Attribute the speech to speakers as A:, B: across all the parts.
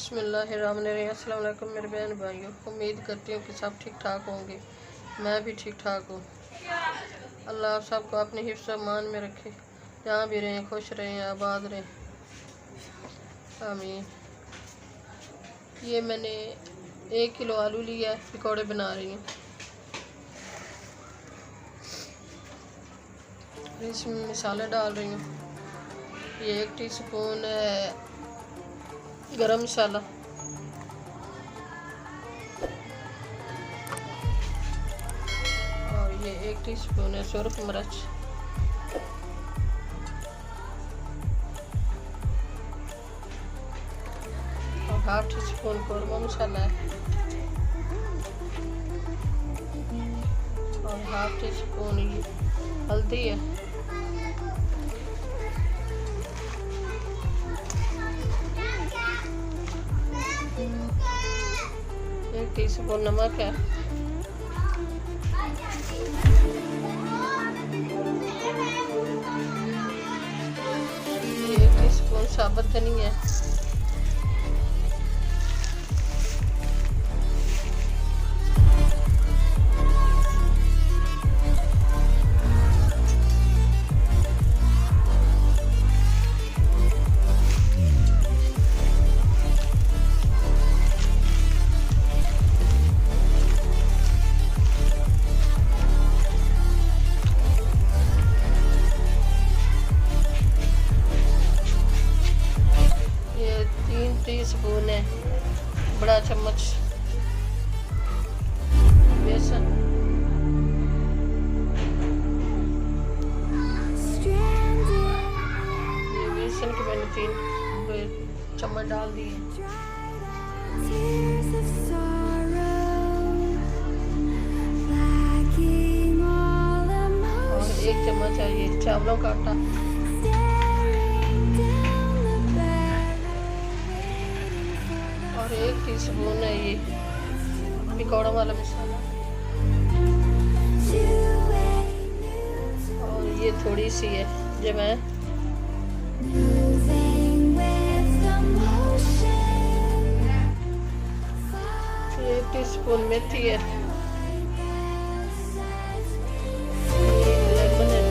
A: बिस्मिल्लाहिर्रहमानिर्रहीम। अस्सलाम वालेकुम मेरे बहन भाइयों, उम्मीद करती हूँ कि सब ठीक ठाक होंगे। मैं भी ठीक ठाक हूँ। अल्लाह आप सबको अपने हिफ्ज़ अमान में रखे, जहाँ भी रहें खुश रहें, आबाद रहें, आमीन। ये मैंने 1 किलो आलू लिया है, पकौड़े बना रही हूँ। इसमें मसाला डाल रही हूँ। ये 1 टीस्पून गरम मसाला, और ये 1 टीस्पून है सुरख मिर्च, और 1/2 टीस्पून कौरमा मसाला है, और 1/2 टीस्पून ये हल्दी है, 1 टीस्पून नमक है, ये 1 टीस्पून साबुत धनिया है, ये 3 टीस्पून है बड़ा चम्मच बेसन, ये बेसन के मैंने 3 चम्मच डाल दिए, और 1 चम्मच है ये चावलों का आटा, और 1 टीस्पून है ये पकौड़ा वाला मसाला, और ये थोड़ी सी है जवैन, 1 टीस्पून मेथी है, ये लेमन है,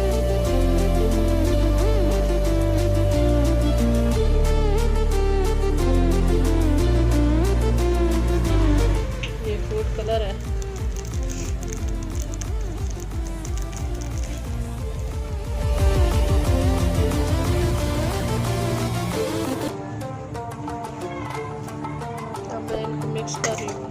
A: ये फूड कलर है, अब मैं इनको मिक्स कर रही हूँ।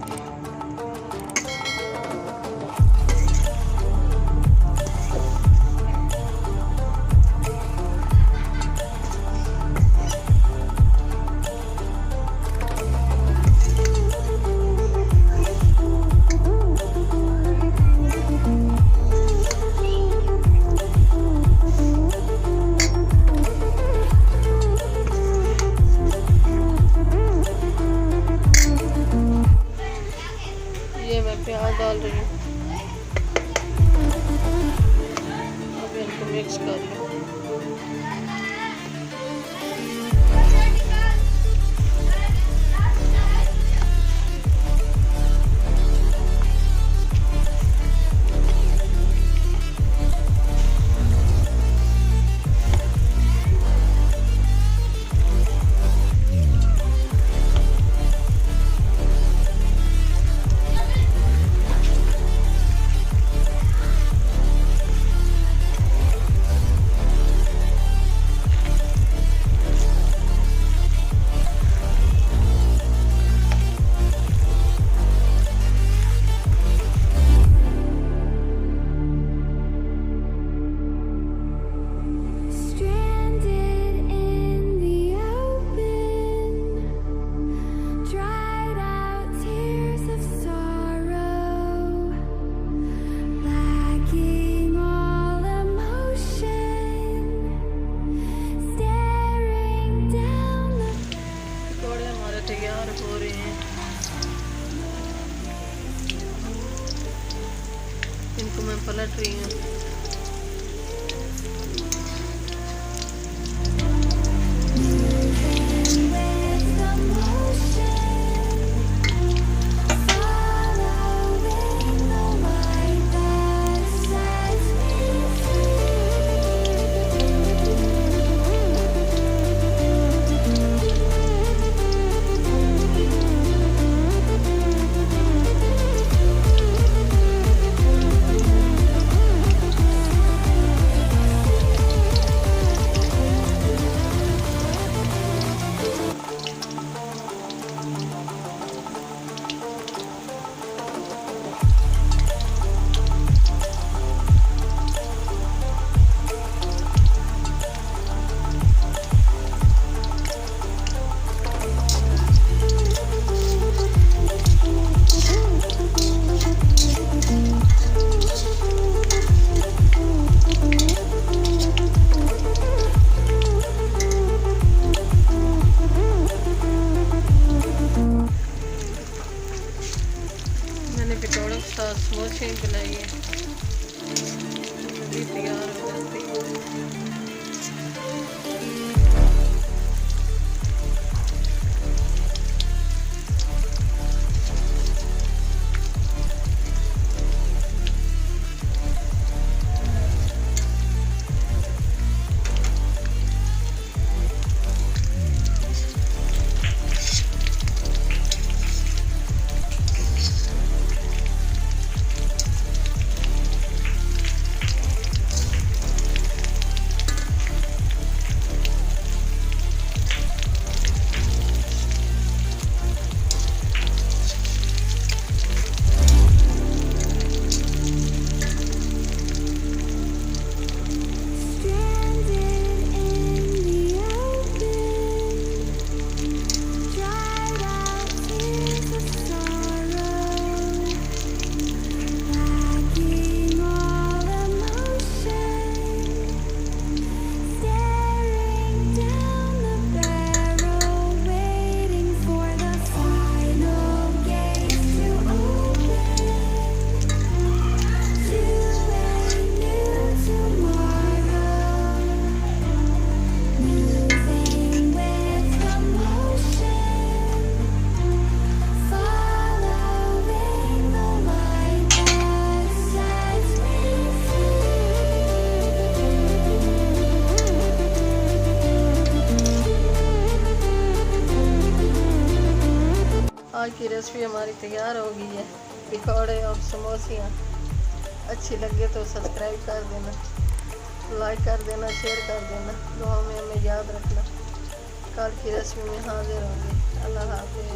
A: ये मैं प्याज डाल रही हूँ, अब इनको मिक्स कर लूँ। रेसिपी हमारी तैयार हो गई है, पकौड़े और समोसियाँ। अच्छी लगे तो सब्सक्राइब कर देना, लाइक कर देना, शेयर कर देना। दुआ में हमें याद रखना। कल की रेसिपी में हाजिर होंगे। अल्लाह हाफिज़।